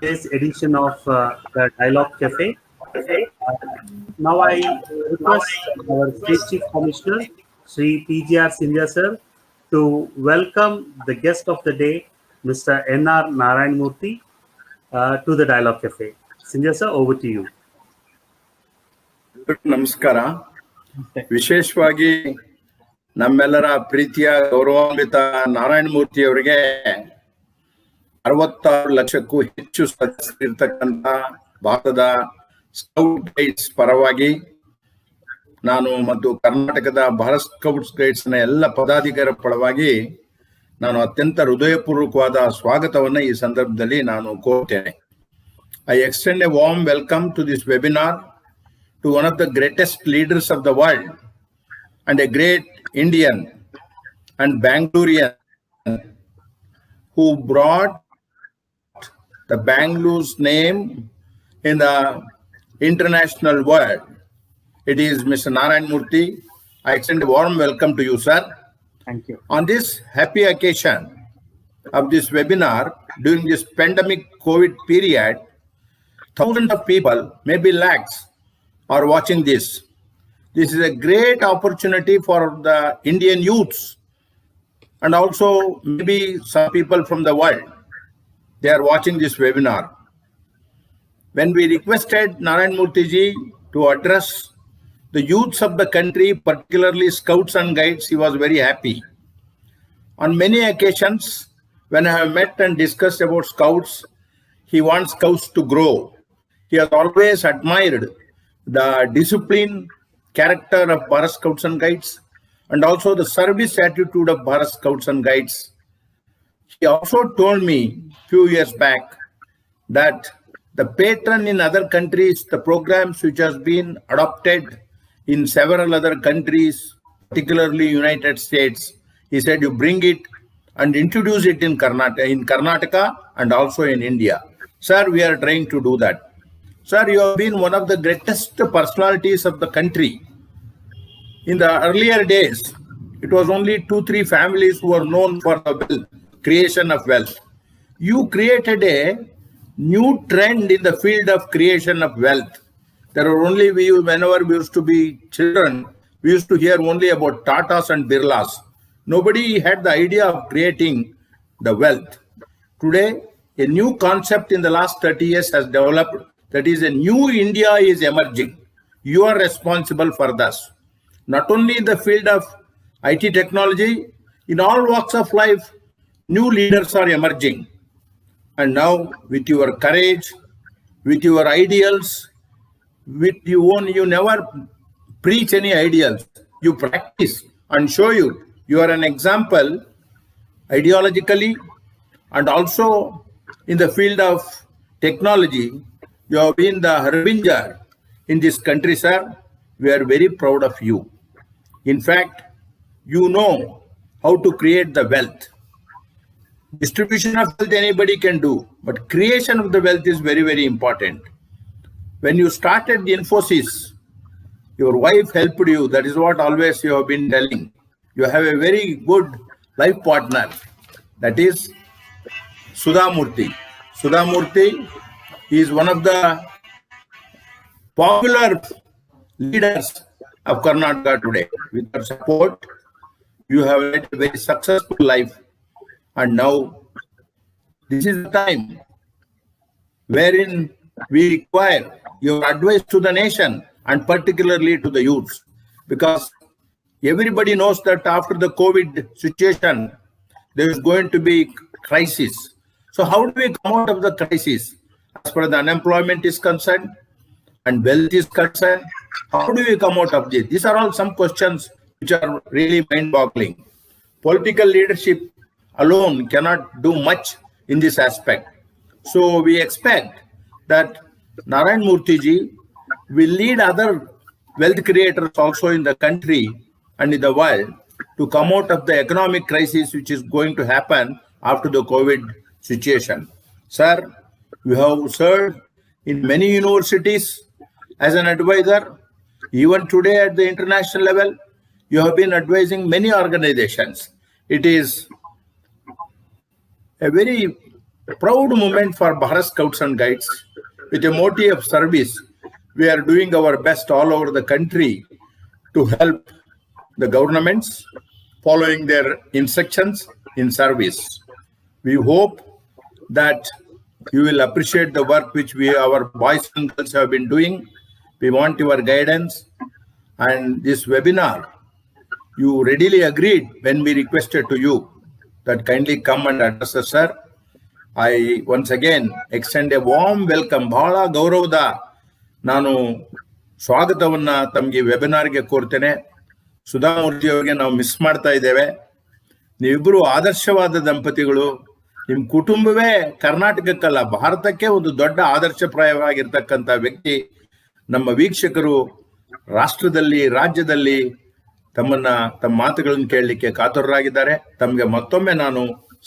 today's edition of the Dialogue Cafe. Uh, Now I request our State Chief Commissioner, Sri PGR Sindhya sir, to welcome the guest of the day, Mr. N.R. Narayan Murthy, to the Dialogue Cafe. Sindhya sir, over to you. ನಮಸ್ಕಾರ. ವಿಶೇಷವಾಗಿ ನಮ್ಮೆಲ್ಲರ ಪ್ರೀತಿಯ ಗೌರವಾನ್ವಿತ ನಾರಾಯಣ ಮೂರ್ತಿ ಅವರಿಗೆ 66 ಲಕ್ಷಕ್ಕೂ ಹೆಚ್ಚು ಸದಸ್ಯರಿರ್ತಕ್ಕಂಥ ಭಾರತದ scout guides ಪರವಾಗಿ ನಾನು ಮತ್ತು ಕರ್ನಾಟಕದ ಭಾರತ್ ಸ್ಕೌಟ್ಸ್ ಗೈಡ್ಸ್ ನ ಎಲ್ಲ ಪದಾಧಿಕಾರಿಗಳ ಪರವಾಗಿ ನಾನು ಅತ್ಯಂತ ಹೃದಯಪೂರ್ವಕವಾದ ಸ್ವಾಗತವನ್ನು ಈ ಸಂದರ್ಭದಲ್ಲಿ ನಾನು ಕೋರುತ್ತೇನೆ. I extend a warm welcome to this webinar to one of the greatest leaders of the world and a great Indian and Bangalorean who brought the Bangalore's name in the international world. It is Mr. Narayan Murthy. I extend a warm welcome to you, sir. Thank you. On this happy occasion of this webinar, during this pandemic COVID period, thousands of people, maybe lakhs, are watching this. This is a great opportunity for the Indian youths and also maybe some people from the world. They are watching this webinar. When we requested Narayan Murthy ji to address the youths of the country, particularly scouts and guides, he was very happy. On many occasions, when I have met and discussed about scouts, he wants scouts to grow. He has always admired the discipline, character of Bharat Scouts and Guides, and also the service attitude of Bharat Scouts and Guides. He also told me few years back that the patron in other countries, the programs which has been adopted in several other countries, particularly United States, he said you bring it and introduce it in Karnataka and also in India. Sir, we are trying to do that. Sir, you have been one of the greatest personalities of the country. In the earlier days, it was only 2-3 families who were known for the creation of wealth. You created a new trend in the field of creation of wealth. There were only whenever we used to be children, we used to hear only about Tatas and Birlas. Nobody had the idea of creating the wealth. Today, a new concept in the last 30 years has developed. That is, a new India is emerging. You are responsible for this. Not only in the field of IT technology, in all walks of life, new leaders are emerging. And now, with your courage, with your ideals, you never preach any ideals. You practice and show you. You are an example ideologically and also in the field of technology. You have been the harbinger in this country, sir. We are very proud of you. In fact, you know how to create the wealth. Distribution of wealth anybody can do, but creation of the wealth is very, very important. When you started the Infosys, your wife helped you. That is what always you have been telling. You have a very good life partner. That is Sudha Murthy. Sudha Murthy is one of the popular leaders of Karnataka today. With her support, you have had a very successful life. And now, this is the time wherein we require your advice to the nation and particularly to the youths. Because everybody knows that after the COVID situation, there is going to be crisis. So how do we come out of the crisis? As far as the unemployment is concerned and wealth is concerned, how do we come out of this? These are all some questions which are really mind-boggling. Political leadership alone cannot do much in this aspect. So we expect that Narayan Murthy ji will lead other wealth creators also in the country and in the world to come out of the economic crisis which is going to happen after the COVID situation. Sir, you have served in many universities as an advisor. Even today at the international level, you have been advising many organizations. It is a very Proud moment for Bharat Scouts and Guides. With a motive of service, we are doing our best all over the country to help the governments following their instructions in service. We hope that you will appreciate the work which our boys and girls have been doing. We want your guidance. And this webinar, you readily agreed when we requested to you that kindly come and address us, sir. I once again extend a warm welcome. ಬಹಳ ಗೌರವದ ನಾನು ಸ್ವಾಗತವನ್ನ ತಮಗೆ ವೆಬಿನಾರ್ಗೆ ಕೋರ್ತೇನೆ. ಸುಧಾಮೂರ್ತಿ ಅವರಿಗೆ ನಾವು miss ಮಾಡ್ತಾ ಇದ್ದೇವೆ. ನೀವಿಬ್ಬರು ಆದರ್ಶವಾದ ದಂಪತಿಗಳು. ನಿಮ್ಮ ಕುಟುಂಬವೇ ಕರ್ನಾಟಕಕ್ಕಲ್ಲ ಭಾರತಕ್ಕೆ ಒಂದು ದೊಡ್ಡ ಆದರ್ಶಪ್ರಾಯವಾಗಿರ್ತಕ್ಕಂಥ ವ್ಯಕ್ತಿ. ನಮ್ಮ ವೀಕ್ಷಕರು ರಾಷ್ಟ್ರದಲ್ಲಿ ರಾಜ್ಯದಲ್ಲಿ ತಮ್ಮ ಮಾತುಗಳನ್ನು ಕೇಳಲಿಕ್ಕೆ ಕಾತುರರಾಗಿದ್ದಾರೆ. ತಮಗೆ ಮತ್ತೊಮ್ಮೆ ನಾನು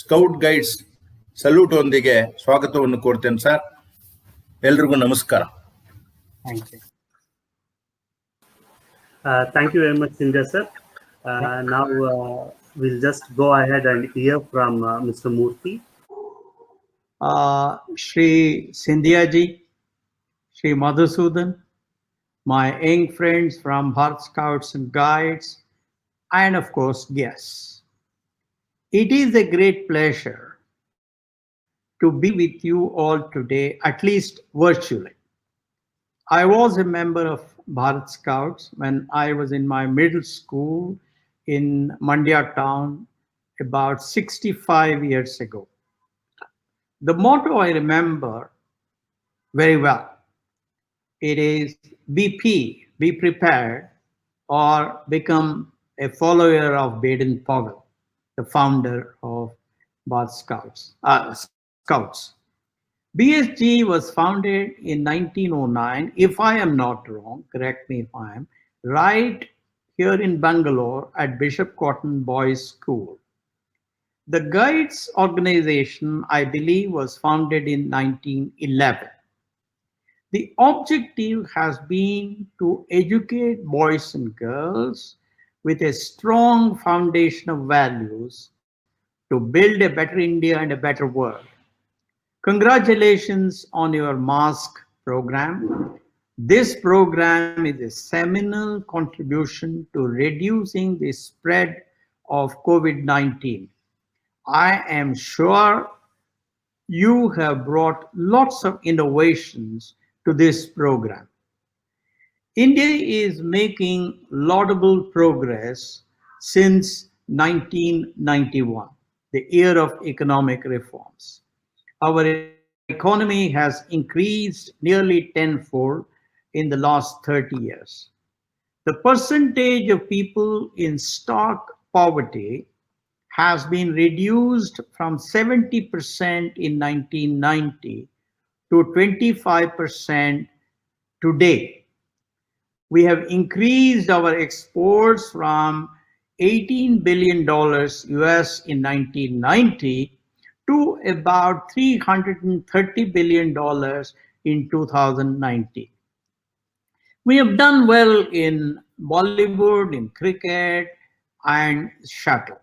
ಸ್ಕೌಟ್ ಗೈಡ್ಸ್ ಸಲ್ಯೂಟ್ ಒಂದಿಗೆ ಸ್ವಾಗತವನ್ನು ಕೋರ್ತೇನೆ ಸರ್. ಎಲ್ರಿಗೂ ನಮಸ್ಕಾರ. Thank you very much, Sindhya sir. Now we'll just go ahead and hear from Mr. Murthy. Shri Sindhya ji, Shri Madhusudan, my young friends from Bharat Scouts and Guides, and of course guests. It is a great pleasure to be with you all today, at least virtually. I was a member of Bharat Scouts when I was in my middle school in Mandya town about 65 years ago. The motto I remember very well. It is be prepared or become a follower of Baden-Powell, the founder of Bharat Scouts. BSG was founded in 1909, if I am not wrong, correct me if I am, right here in Bangalore at Bishop Cotton Boys School. The Guides organization, I believe, was founded in 1911. The objective has been to educate boys and girls with a strong foundation of values to build a better India and a better world. Congratulations on your mask program. This program is a seminal contribution to reducing the spread of COVID-19. I am sure you have brought lots of innovations to this program. India is making laudable progress since 1991, the year of economic reforms. Our economy has increased nearly tenfold in the last 30 years. The percentage of people in stark poverty has been reduced from 70% in 1990 to 25% today. We have increased our exports from $18 billion US in 1990 to about $330 billion in 2019. We have done well in Bollywood, in cricket, and shuttle.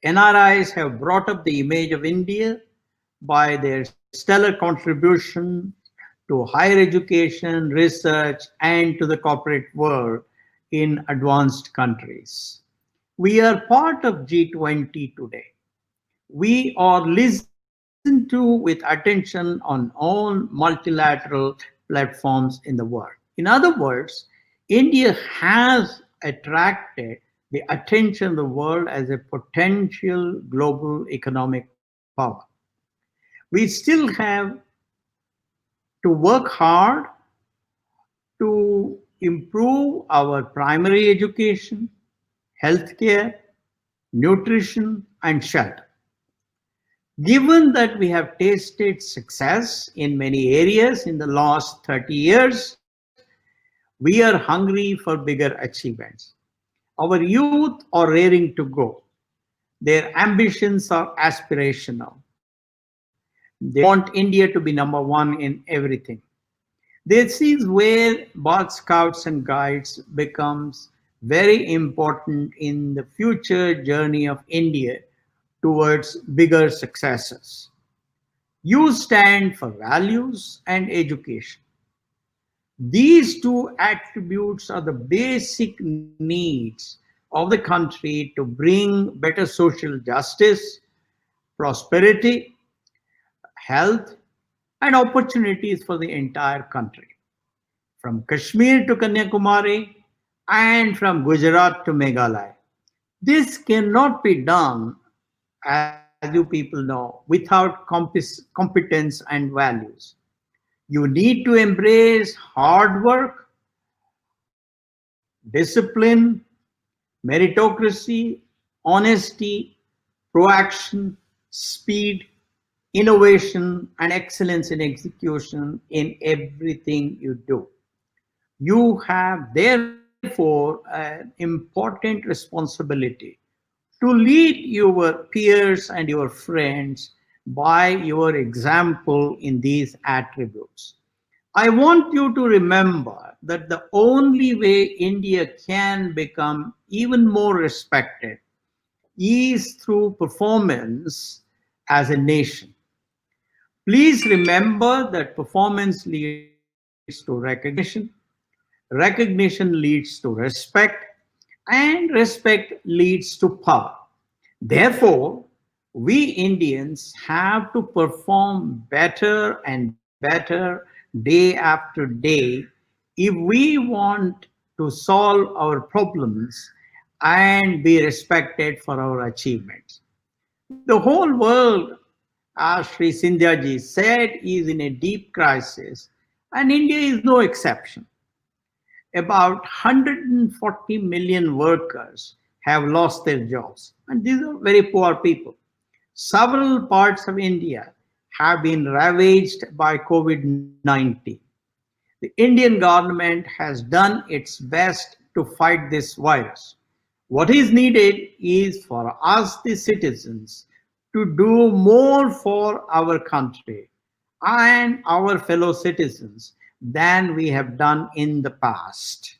NRIs have brought up the image of India by their stellar contribution to higher education, research, and to the corporate world in advanced countries. We are part of G20 today. We are listened to with attention on all multilateral platforms in the world. In other words, India has attracted the attention of the world as a potential global economic power. We still have to work hard to improve our primary education, healthcare, nutrition, and shelter. Given that we have tasted success in many areas in the last 30 years, we are hungry for bigger achievements. Our youth are raring to go. Their ambitions are aspirational. They want India to be number one in everything. This is where Bharat Scouts and Guides becomes very important in the future journey of India towards bigger successes. You stand for values and education. These two attributes are the basic needs of the country to bring better social justice, prosperity, health, and opportunities for the entire country. From Kashmir to Kanyakumari and from Gujarat to Meghalaya. This cannot be done, as you people know, without competence and values. You need to embrace hard work, discipline, meritocracy, honesty, proaction, speed, innovation, and excellence in execution in everything you do. You have therefore an important responsibility to lead your peers and your friends by your example in these attributes. I want you to remember that the only way India can become even more respected is through performance as a nation. Please remember that performance leads to recognition, recognition leads to respect, and respect leads to power. Therefore, we Indians have to perform better and better day after day if we want to solve our problems and be respected for our achievements. The whole world, as Sri Sindhya ji said, is in a deep crisis, and India is no exception. About 140 million workers have lost their jobs, and these are very poor people. Several parts of India have been ravaged by COVID-19. The Indian government has done its best to fight this virus. What is needed is for us, the citizens, to do more for our country and our fellow citizens than we have done in the past.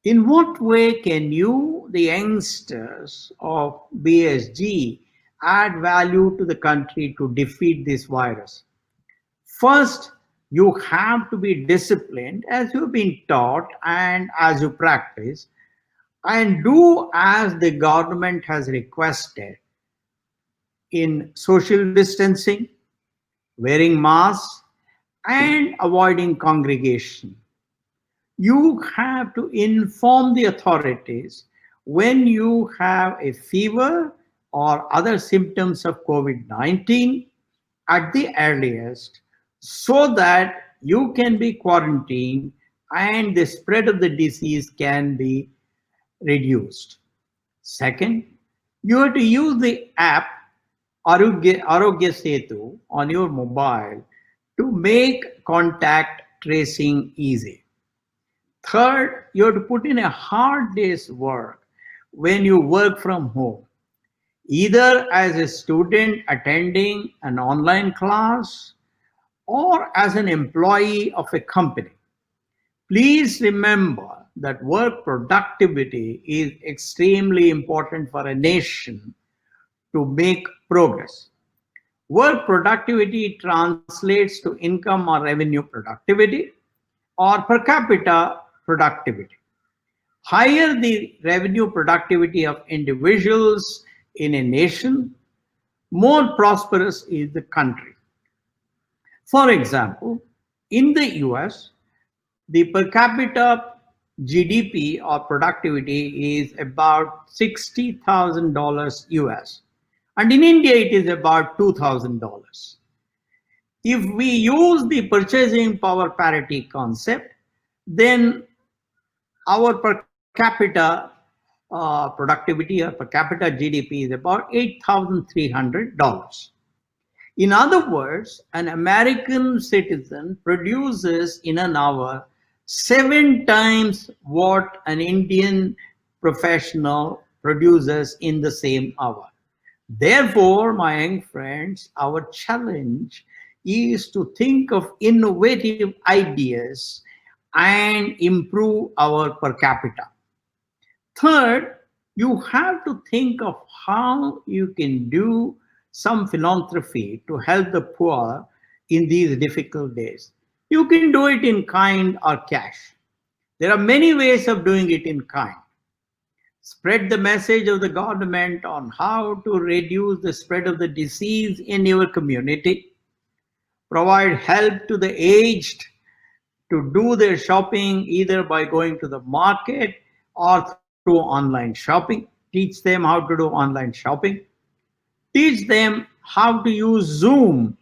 In what way can you, the youngsters of BSG, add value to the country to defeat this virus? First, you have to be disciplined as you've been taught and as you practice, and do as the government has requested in social distancing, wearing masks, and avoiding congregation. You have to inform the authorities when you have a fever or other symptoms of COVID-19 at the earliest, so that you can be quarantined and the spread of the disease can be reduced. Second, you have to use the app Arogya Setu on your mobile to make contact tracing easy. Third, you have to put in a hard day's work when you work from home, either as a student attending an online class or as an employee of a company. Please remember that work productivity is extremely important for a nation to make progress. Work productivity translates to income or revenue productivity or per capita productivity. Higher the revenue productivity of individuals in a nation, more prosperous is the country. For example, in the US, the per capita GDP or productivity is about $60,000 US. And in India, it is about $2,000. If we use the purchasing power parity concept, then our per capita productivity or per capita GDP is about $8,300. In other words, an American citizen produces in an hour 7 times what an Indian professional produces in the same hour. Therefore, my young friends, our challenge is to think of innovative ideas and improve our per capita. Third, you have to think of how you can do some philanthropy to help the poor in these difficult days. You can do it in kind or cash. There are many ways of doing it in kind. Spread the message of the government on how to reduce the spread of the disease in your community. Provide help to the aged to do their shopping either by going to the market or through online shopping. Teach them how to do online shopping. Teach them how to use Zoom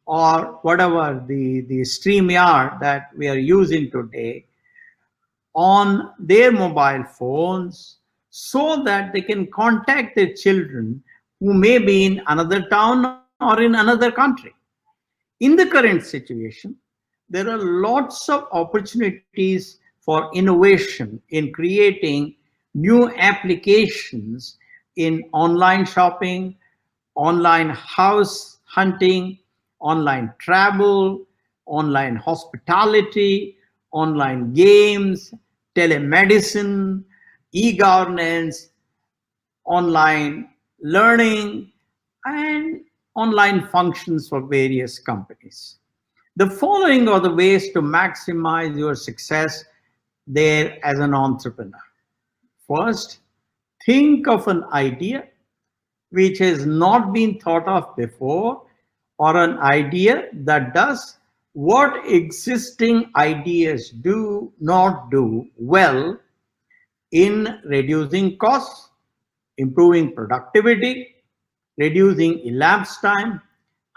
or whatever the StreamYard that we are using today on their mobile phones so that they can contact their children who may be in another town or in another country. In the current situation, there are lots of opportunities for innovation in creating new applications in online shopping, online house hunting, online travel, online hospitality, online games, telemedicine, e-governance, online learning, and online functions for various companies. The following are the ways to maximize your success there as an entrepreneur. First, think of an idea which has not been thought of before, or an idea that does what existing ideas do not do well in reducing costs, improving productivity, reducing elapsed time,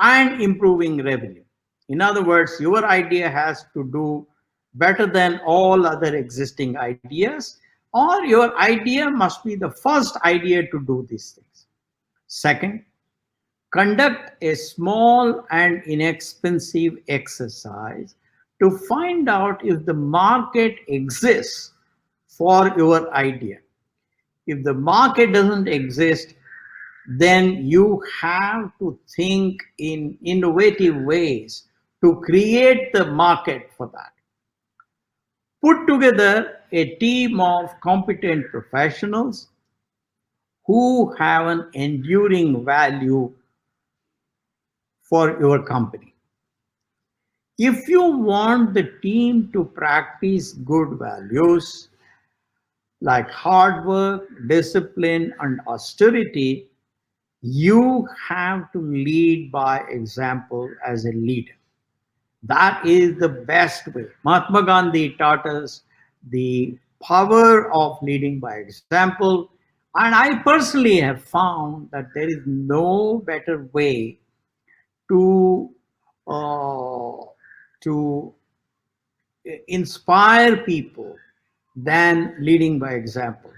and improving revenue. In other words, your idea has to do better than all other existing ideas, or your idea must be the first idea to do these things. Second, conduct a small and inexpensive exercise to find out if the market exists for your idea. If the market doesn't exist, then you have to think in innovative ways to create the market for that. Put together a team of competent professionals who have an enduring value for your company. If you want the team to practice good values like hard work, discipline, and austerity, you have to lead by example as a leader. That is the best way. Mahatma Gandhi taught us the power of leading by example. And I personally have found that there is no better way uh, to inspire people than leading by example.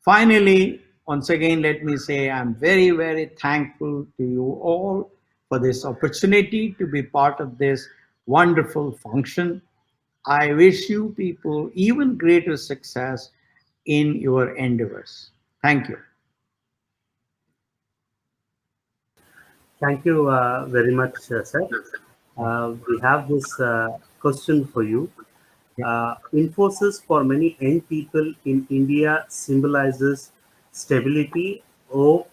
Finally, once again, let me say I'm very, very thankful to you all for this opportunity to be part of this wonderful function. I wish you people even greater success in your endeavors. Thank you. Thank you very much, sir. We have this question for you. Infosys for many young people in India symbolizes stability, hope,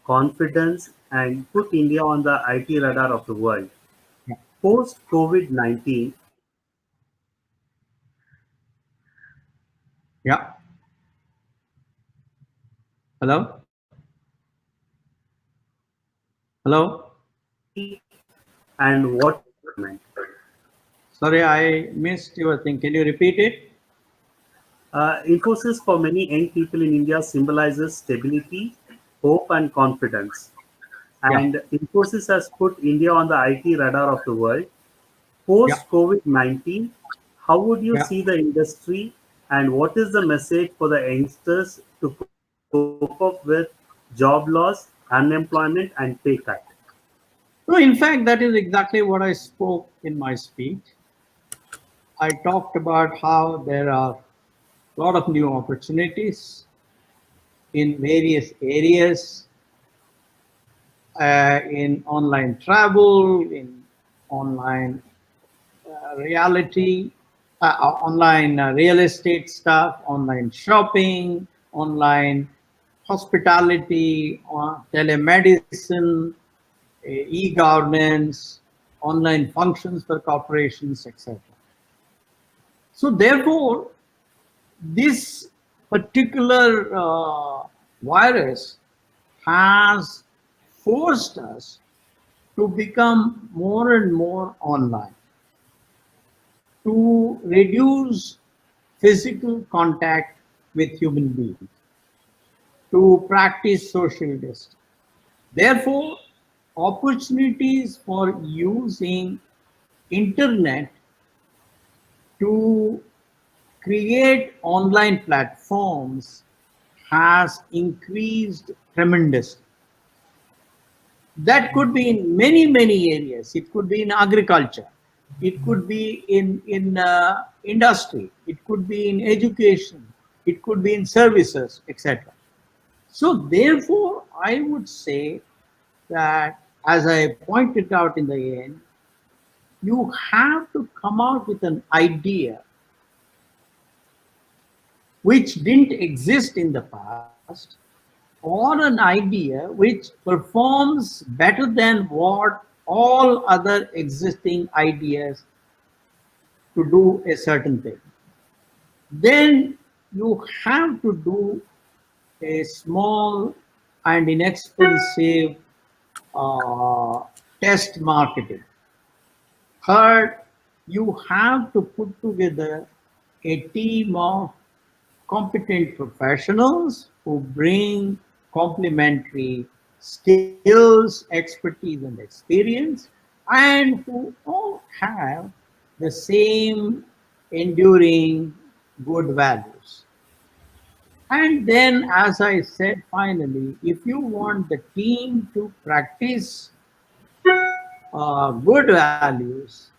confidence, and put India on the IT radar of the world. Post COVID-19, Yeah. Hello? Hello? and what Sorry, I missed your thing. Can you repeat it? Infosys for many young people in India symbolizes stability, hope, and confidence. Yeah. And Infosys has put India on the IT radar of the world. Yeah. Post COVID-19, how would you Yeah. see the industry and what is the message for the youngsters to cope up with job loss, unemployment, and pay cut? No, in fact, that is exactly what I spoke in my speech. I talked about how there are a lot of new opportunities in various areas, in online travel, in online reality, online real estate stuff, online shopping, online hospitality, telemedicine, e-governance, online functions for corporations, etc. So therefore, this particular virus has forced us to become more and more online, to reduce physical contact with human beings, to practice social distance. Therefore, opportunities for using internet to create online platforms has increased tremendously. That could be in many areas. It could be in agriculture, it could be in industry, it could be in education, it could be in services, etc. So therefore, I would say that, as I pointed out in the end, you have to come out with an idea which didn't exist in the past, or an idea which performs better than what all other existing ideas to do a certain thing. Then you have to do a small and inexpensive uh, test marketing. Third, you have to put together a team of competent professionals who bring complementary skills, expertise, and experience, and who all have the same enduring good values. And then, as I said, finally, if you want the team to practice good values,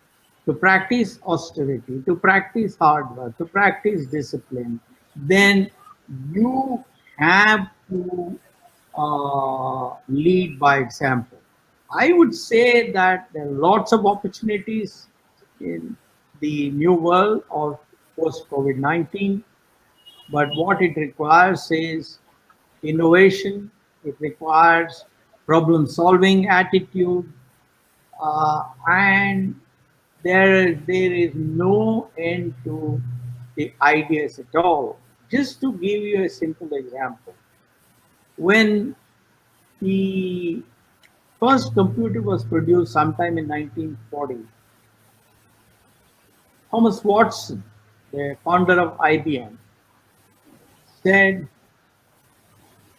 to practice austerity, to practice hard work, to practice discipline, then you have to lead by example. I would say that there are lots of opportunities in the new world of post COVID 19, but what it requires is innovation, it requires problem solving attitude, and there is no end to the ideas at all. Just to give you a simple example, when the first computer was produced sometime in 1940, Thomas Watson, the founder of IBM, said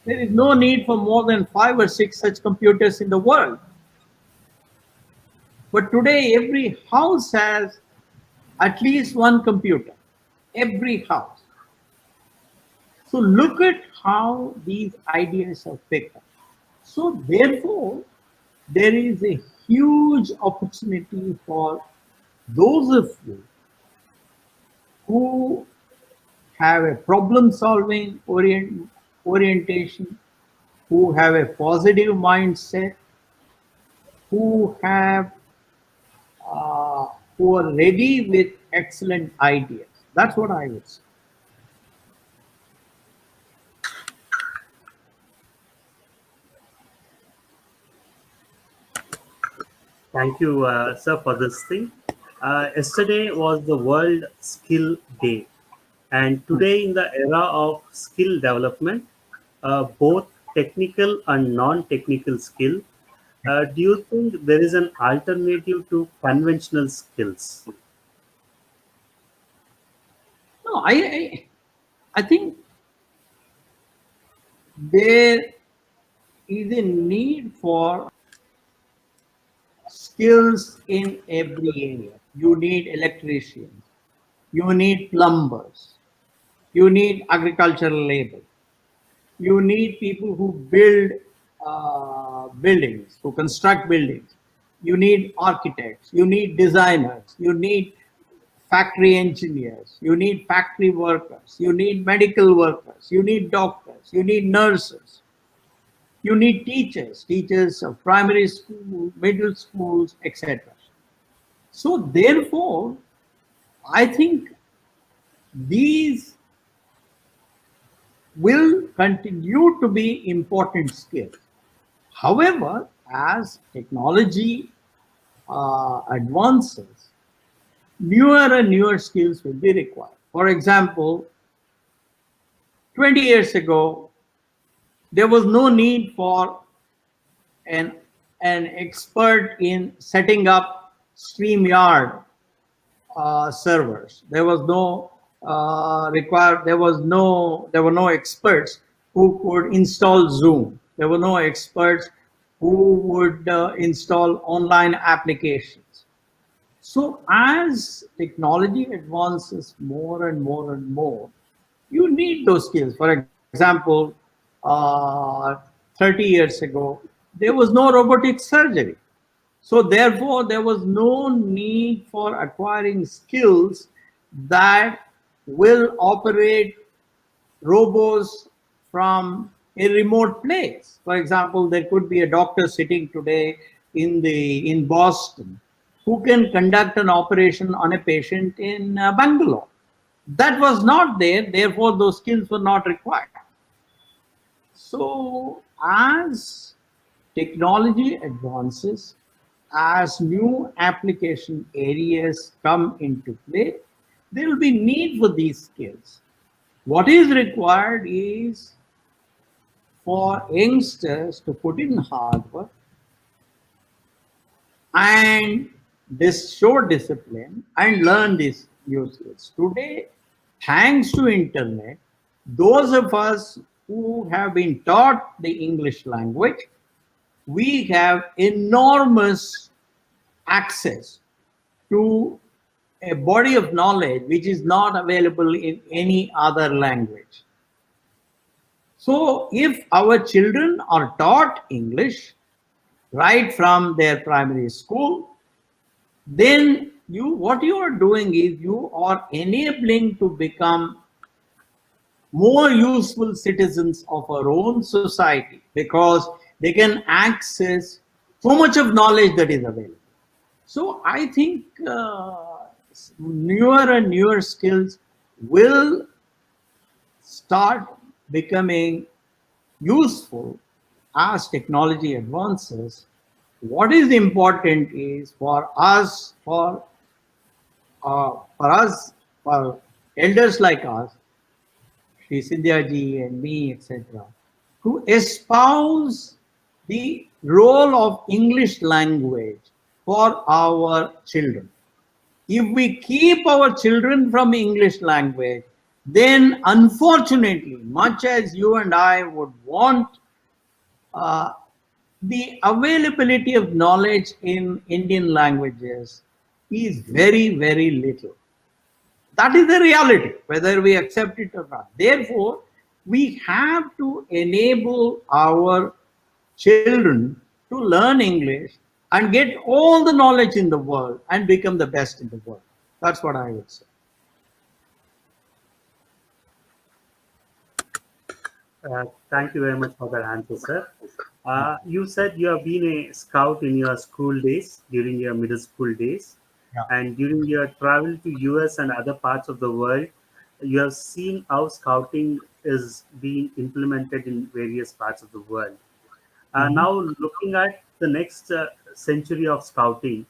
there is no need for more than 5 or 6 such computers in the world. But today, every house has at least one computer. Every house. So look at how these ideas are picked up. So therefore, there is a huge opportunity for those of you who have a problem-solving orientation, who have a positive mindset, who have who are ready with excellent ideas. That's what I would say. Thank you, sir, for this thing. Yesterday was the World Skill Day, and today, in the era of skill development, both technical and non-technical skill, do you think there is an alternative to conventional skills? No, I think there is a need for skills in every area. You need electricians, you need plumbers, you need agricultural labor, you need people who build buildings, who construct buildings, you need architects, you need designers, you need factory engineers, you need factory workers, you need medical workers, you need doctors, you need nurses, you need teachers, teachers of primary school, middle schools, etc. So therefore, I think these will continue to be important skills. However, as technology advances, newer and newer skills will be required. For example, 20 years ago, there was no need for an, an expert in setting up StreamYard servers. There was no there were no experts who could install Zoom. There were no experts who would install online applications. So as technology advances more and more and more, you need those skills. For example, 30 years ago, there was no robotic surgery. So therefore, there was no need for acquiring skills that will operate robots from a remote place. For example, there could be a doctor sitting today in Boston who can conduct an operation on a patient in Bangalore. That was not there, therefore those skills were not required. So as technology advances, as new application areas come into play, there will be need for these skills. What is required is for youngsters to put in hard work and show discipline and learn these new skills. Today, thanks to internet, those of us who have been taught the English language, we have enormous access to a body of knowledge which is not available in any other language. So if our children are taught English right from their primary school, then what you are doing is you are enabling to become more useful citizens of our own society, because they can access so much of knowledge that is available. So I think newer and newer skills will start becoming useful as technology advances. What is important is for elders like us, Sri Sindhya ji and me, etc., to espouse the role of English language for our children. If we keep our children from English language, then unfortunately, much as you and I would want the availability of knowledge in Indian languages is very, very little. That is the reality, whether we accept it or not. Therefore, we have to enable our children to learn English and get all the knowledge in the world and become the best in the world. That's what I would say. Thank you very much for that answer, sir. You said you have been a scout in your school days, during your middle school days, and during your travel to US and other parts of the world, you have seen how scouting is being implemented in various parts of the world. Now, looking at the next century of scouting,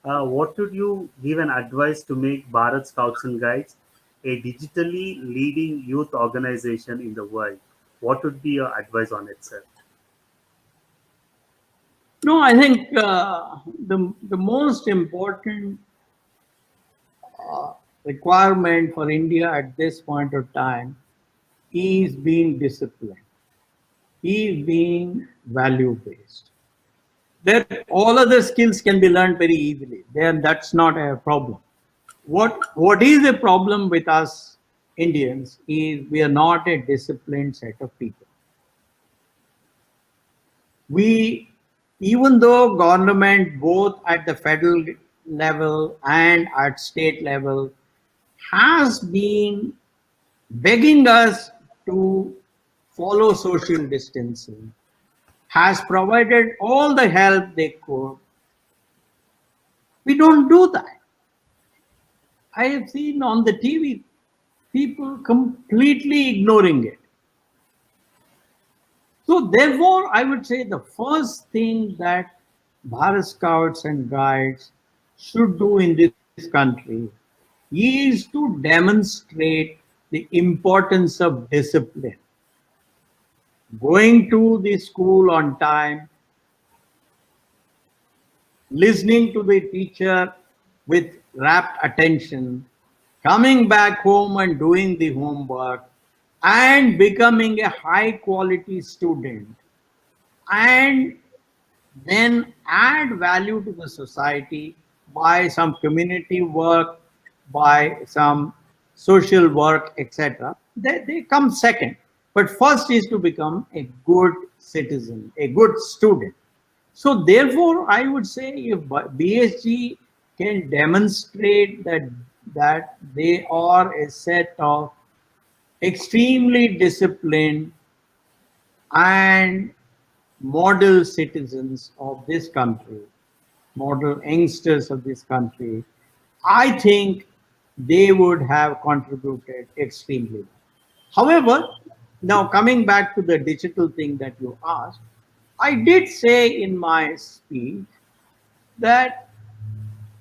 what would you give an advice to make Bharat Scouts and Guides a digitally leading youth organization in the world? What would be your advice on it, sir? No, I think the most important requirement for India at this point of time is being disciplined, is being value-based. That all other skills can be learned very easily. Then that's not a problem. What is a problem with us Indians is we are not a disciplined set of people. Even though government, both at the federal level and at state level, has been begging us to follow social distancing, has provided all the help they could, we don't do that. I have seen on the TV people completely ignoring it. So therefore, I would say the first thing that Bharat Scouts and Guides should do in this country is to demonstrate the importance of discipline. Going to the school on time, listening to the teacher with rapt attention, coming back home and doing the homework, and becoming a high quality student, and then add value to the society by some community work, by some social work, etc. They come second. But first is to become a good citizen, a good student. So therefore, I would say if BSG can demonstrate that they are a set of extremely disciplined and model citizens of this country, model youngsters of this country, I think they would have contributed extremely well. However, now coming back to the digital thing that you asked, I did say in my speech that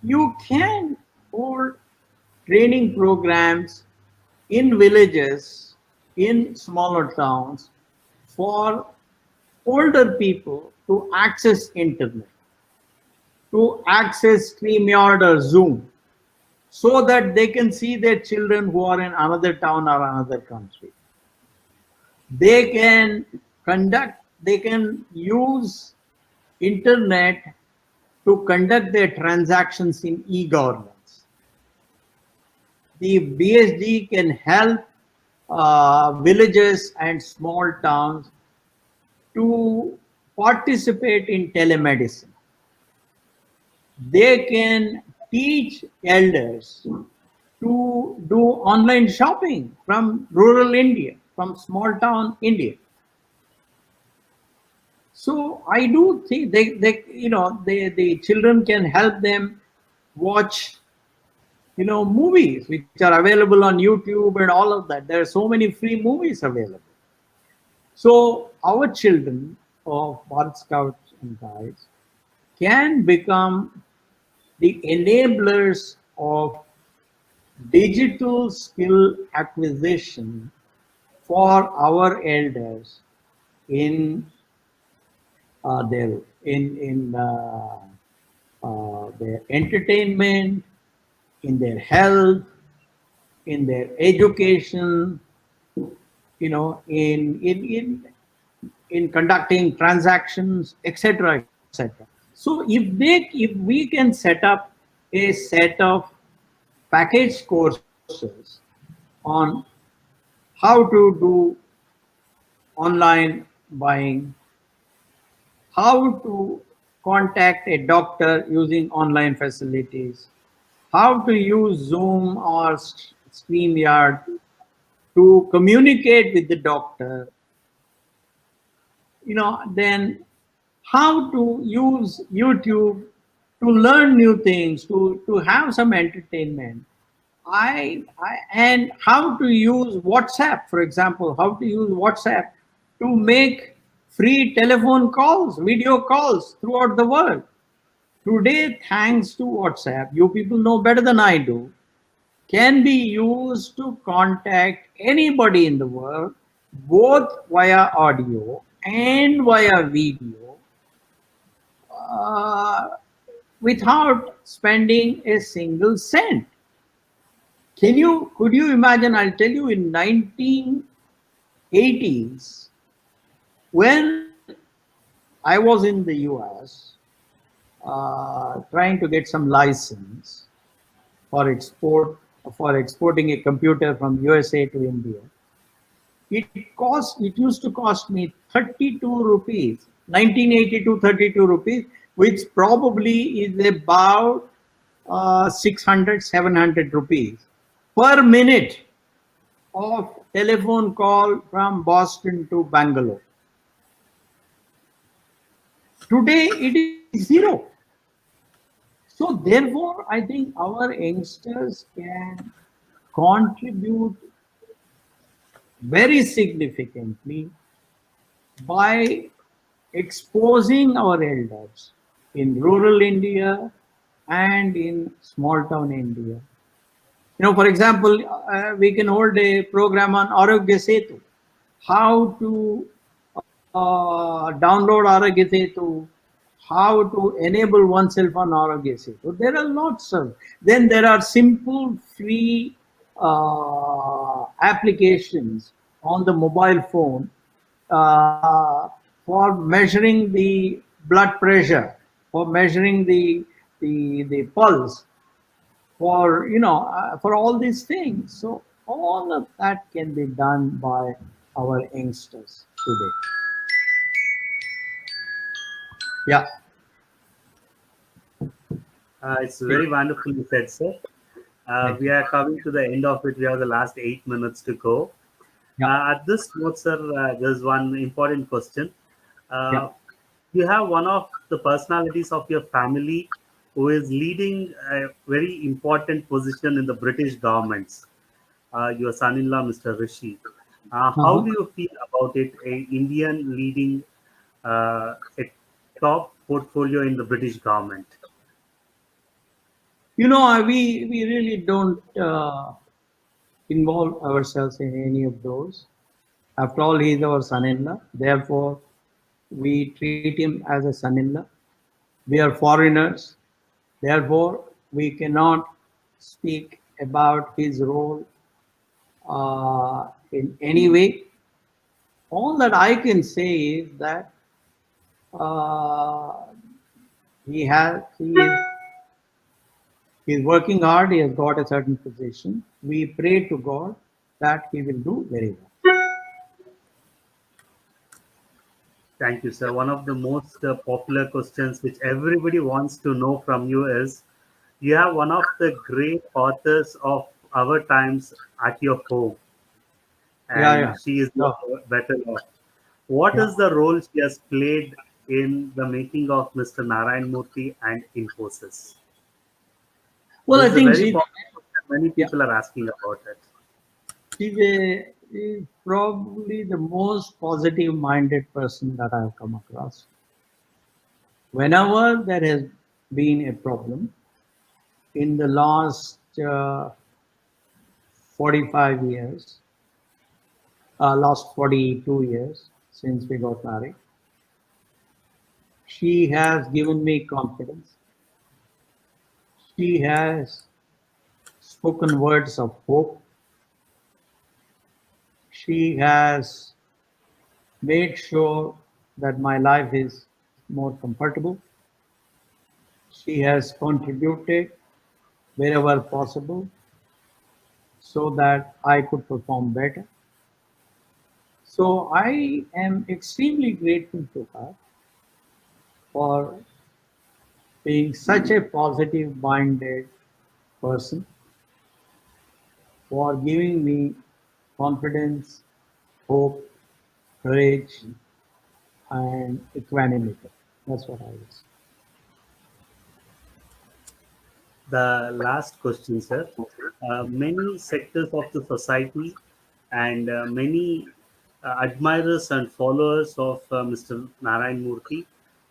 you can hold training programs in villages, in smaller towns, for older people to access internet, to access StreamYard or Zoom, so that they can see their children who are in another town or another country. They can use internet to conduct their transactions in e-governance. The BSD can help villages and small towns to participate in telemedicine. They can teach elders to do online shopping from rural India, from small town India. So I do think the children can help them watch movies which are available on YouTube and all of that. There are so many free movies available. So our children of Bharat Scouts and Guides can become the enablers of digital skill acquisition for our elders in their entertainment, in their health, in their education, in conducting transactions, etc., etc. So if we can set up a set of package courses on how to do online buying, how to contact a doctor using online facilities, how to use Zoom or StreamYard to communicate with the doctor, then how to use YouTube to learn new things, to have some entertainment. And how to use WhatsApp, for example, how to use WhatsApp to make free telephone calls, video calls throughout the world. Today, thanks to WhatsApp, you people know better than I do, can be used to contact anybody in the world, both via audio and via video, without spending a single cent. Could you imagine? I'll tell you, in 1980s, when I was in the US trying to get some license for exporting a computer from USA to India, it used to cost me 32 rupees, 1982, 32 rupees, which probably is about 600, 700 rupees per minute of telephone call from Boston to Bangalore. Today it is zero. So therefore, I think our youngsters can contribute very significantly by exposing our elders in rural India and in small town India. For example, we can hold a program on Arogya Setu, how to download Arogya Setu, how to enable oneself on Arogya Setu. There are lots of. Then there are simple free applications on the mobile phone for measuring the blood pressure, for measuring the pulse, for all these things. So all of that can be done by our youngsters today. Yeah. It's very wonderfully said, sir. Thank We you. are coming to the end of it. We have the last 8 minutes to go. Yeah. At this note, sir, there's one important question. Yeah. You have one of the personalities of your family who is leading a very important position in the British governments. Your son-in-law, Mr. Rishi. How Uh-huh. do you feel about it? A Indian leading a top portfolio in the British government. We really don't involve ourselves in any of those. After all, he is our son-in-law. Therefore, we treat him as a son-in-law. We are foreigners. Therefore, we cannot speak about his role in any way. All that I can say is that uh, he's working hard. He has got a certain position. We pray to God that he will do very well. Thank you, sir. One of the most popular questions which everybody wants to know from you is you have one of the great authors of our times at your home, Yeah, and yeah. she is No, no better off. What yeah. is the role she has played in the making of Mr. Narayan Murthy and Infosys? Well, This I is a think very popular question. Many yeah, people are asking about it. she's probably the most positive-minded person that I've come across. Whenever there has been a problem in the last 45 years, last 42 years since we got married, she has given me confidence. She has spoken words of hope. She has made sure that my life is more comfortable. She has contributed wherever possible so that I could perform better. So I am extremely grateful to her for being such a positive minded person, for giving me confidence, hope, courage, and equanimity. That's what I was. The last question, sir. Many sectors of the society and many admirers and followers of Mr. Narayan Murthy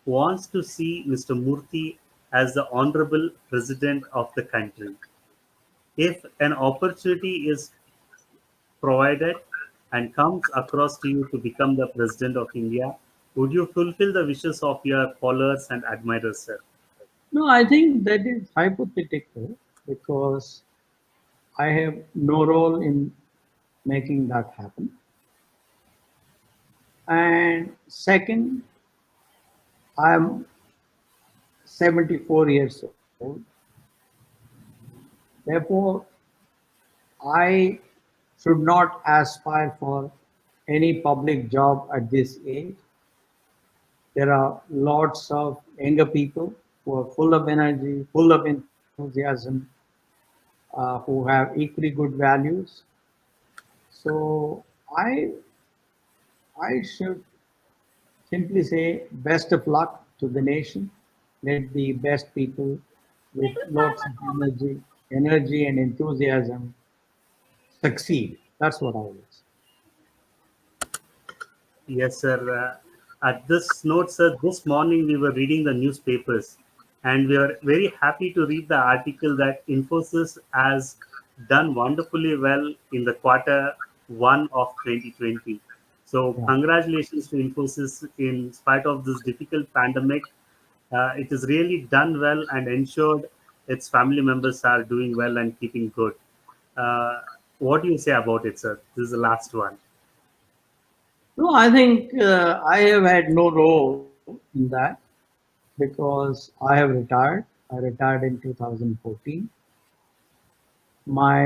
wants to see Mr. Murthy as the honorable president of the country. If an opportunity is provided and comes across to you to become the president of India, would you fulfill the wishes of your followers and admirers, sir? No, I think that is hypothetical because I have no role in making that happen. And second, I'm 74 years old. Therefore, I should not aspire for any public job at this age. There are lots of younger people who are full of energy, full of enthusiasm, who have equally good values. So I I should simply say best of luck to the nation. Let the best people with lots of energy and enthusiasm succeed. That's what I would say. Yes, sir. At this note, sir, this morning we were reading the newspapers and we are very happy to read the article that Infosys has done wonderfully well in the quarter one of 2020. So, Yeah. congratulations to Infosys in spite of this difficult pandemic. It has really done well and ensured its family members are doing well and keeping good. Uh, what do you say about it, sir? This is the last one. No, I think I have had no role in that because I have retired. I retired in 2014. My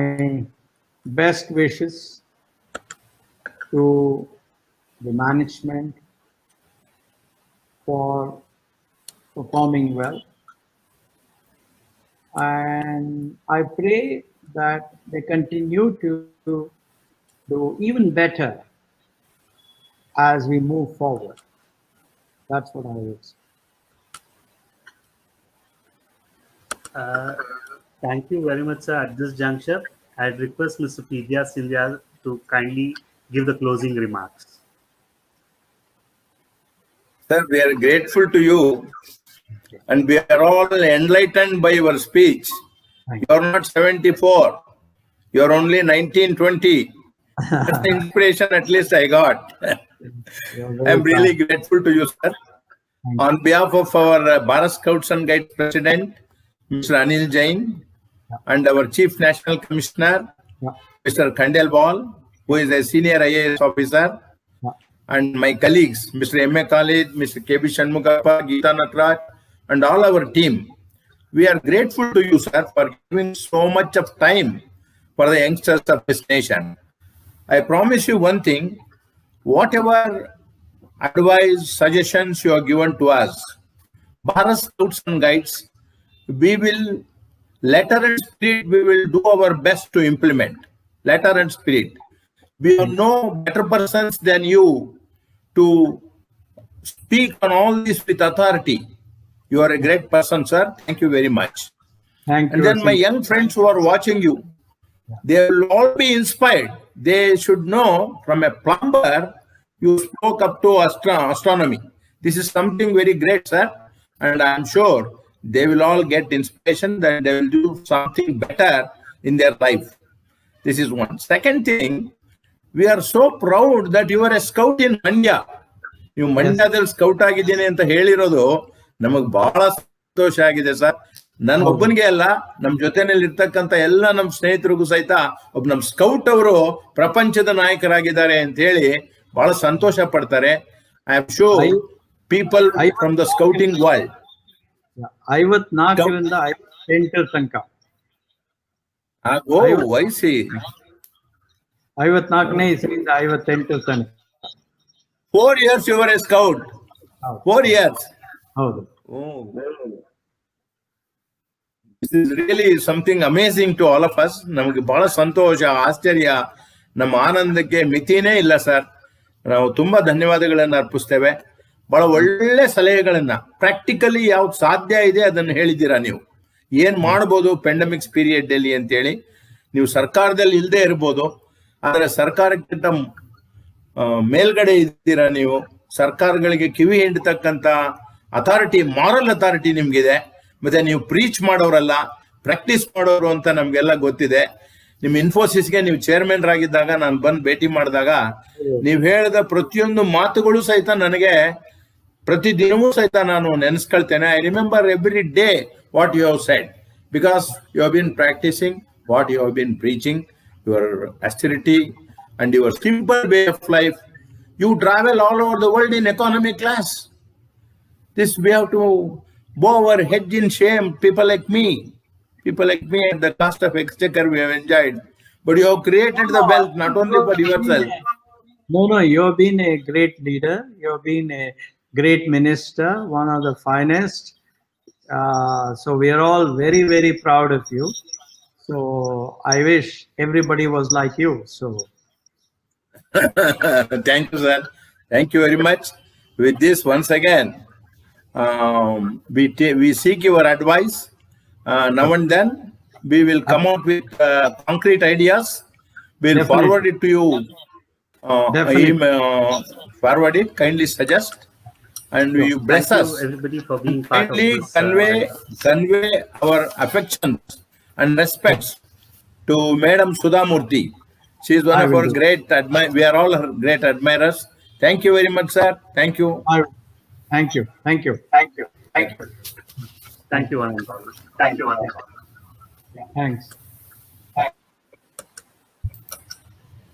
best wishes to the management for performing well. And I pray that they continue to do even better as we move forward. That's what I would say. Thank you very much, sir. At this juncture, I'd request Mr. P.J.R. Sindhya to kindly give the closing remarks. Sir, we are grateful to you and we are all enlightened by your speech. Thank You are not 74. You are only 19, 20. That's the inspiration at least I got. You're I very am really kind. grateful to you, sir. Thank On behalf of our Bharat Scouts and Guides President, Mr. Anil Jain, and our Chief National Commissioner, Yeah. Mr. Khandelwal, who is a senior IAS officer, Yeah. and my colleagues, Mr. M.A. Khalid, Mr. K.B. Shanmugappa, Geeta Natraj, and all our team. We are grateful to you, sir, for giving so much of time for the youngsters of this nation. I promise you one thing, whatever advice, suggestions you have given to us, Bharat Scouts and Guides, we will, letter and spirit, we will do our best to implement. Letter and spirit. We are no better persons than you to speak on all this with authority. You are a great person, sir. Thank you very much. Thank you. And then my Asim. young friends who are watching you, they will all be inspired. They should know from a plumber, you spoke up to astronomy. This is something very great, sir. And I'm sure they will all get inspiration that they will do something better in their life. This is one. Second thing, we are so proud that you are a scout in Mandya. ನೀವು ಮಂಡ್ಯದಲ್ಲಿ scout ಆಗಿದ್ದೀನಿ ಅಂತ ಹೇಳಿರೋದು ನಮಗ್ ಬಹಳ ಸಂತೋಷ ಆಗಿದೆ sir. ನನ್ಗೊಬ್ಬನಿಗೆ ಅಲ್ಲ, ನಮ್ ಜೊತೆನಲ್ಲಿ ಇರ್ತಕ್ಕಂಥ ಎಲ್ಲ ನಮ್ ಸ್ನೇಹಿತರಿಗೂ ಸಹಿತ ಒಬ್ಬ ನಮ್ ಸ್ಕೌಟ್ ಅವರು ಪ್ರಪಂಚದ ನಾಯಕರಾಗಿದ್ದಾರೆ ಅಂತ ಹೇಳಿ ಬಹಳ ಸಂತೋಷ ಪಡ್ತಾರೆ. I am sure people from the scouting world. 54ರಿಂದ 58 ತನಕ. ವಯಸ್ಸಿ 54ನೇ ಇಸವಿಯಿಂದ 58 ತನಕ. 4 years you were a scout. 4 years. ಹೌದು. This is really something amazing to all of us. ನಮಗೆ ಬಹಳ ಸಂತೋಷ, ಆಶ್ಚರ್ಯ, ನಮ್ಮ ಆನಂದಕ್ಕೆ ಮಿತಿನೇ ಇಲ್ಲ ಸರ್. ನಾವು ತುಂಬಾ ಧನ್ಯವಾದಗಳನ್ನು ಅರ್ಪಿಸ್ತೇವೆ. ಬಹಳ ಒಳ್ಳೆ ಸಲಹೆಗಳನ್ನ ಪ್ರಾಕ್ಟಿಕಲಿ ಯಾವ್ದು ಸಾಧ್ಯ ಇದೆ ಅದನ್ನು ಹೇಳಿದ್ದೀರಾ ನೀವು. ಏನ್ ಮಾಡ್ಬೋದು ಪೆಂಡಮಿಕ್ಸ್ ಪೀರಿಯಡ್ ಅಲ್ಲಿ ಅಂತೇಳಿ. ನೀವು ಸರ್ಕಾರದಲ್ಲಿ ಇಲ್ಲದೆ ಇರ್ಬೋದು, ಆದ್ರೆ ಸರ್ಕಾರಕ್ಕಿಂತ ಮೇಲ್ಗಡೆ ಇದ್ದೀರಾ ನೀವು. ಸರ್ಕಾರಗಳಿಗೆ ಕಿವಿ ಹಿಂಡತಕ್ಕಂತ ಅಥಾರಿಟಿ, ಮಾರಲ್ ಅಥಾರಿಟಿ ನಿಮ್ಗಿದೆ. ಮತ್ತೆ ನೀವು ಪ್ರೀಚ್ ಮಾಡೋರಲ್ಲ, ಪ್ರಾಕ್ಟೀಸ್ ಮಾಡೋರು ಅಂತ ನಮ್ಗೆಲ್ಲ ಗೊತ್ತಿದೆ. ನಿಮ್ ಇನ್ಫೋಸಿಸ್ಗೆ ನೀವು ಚೇರ್ಮನ್ ಆಗಿದ್ದಾಗ ನಾನು ಬಂದು ಭೇಟಿ ಮಾಡಿದಾಗ ನೀವು ಹೇಳಿದ ಪ್ರತಿಯೊಂದು ಮಾತುಗಳು ಸಹಿತ ನನಗೆ ಪ್ರತಿದಿನವೂ ಸಹಿತ ನಾನು ನೆನೆಸ್ಕೊಳ್ತೇನೆ. I remember every day what you have said, because you have been practising what you have been preaching, your austerity and your simple way of life. You travel all over the world in economy class. This we have to bow our head in shame. People like me at the cost of exchequer we have enjoyed. But you have created the wealth not only for yourself. No, you have been a great leader. You have been a great minister, one of the finest. So we are all very, very proud of you. So I wish everybody was like you. So Thank you, sir. Thank you very much. With this, once again, we seek your advice. Now and then, we will come out with concrete ideas. We'll Definitely. forward it to you Definitely. Forward it, kindly suggest, and you bless Thank us. you, everybody, for being part of Kindly this. convey our affections and respects to Madam Sudhamurthy. She is one I of will our do. great we are all her great admirers. Thank you very much, sir. Thank you. Thank you. Thank you. Thank you, Anand. Thanks.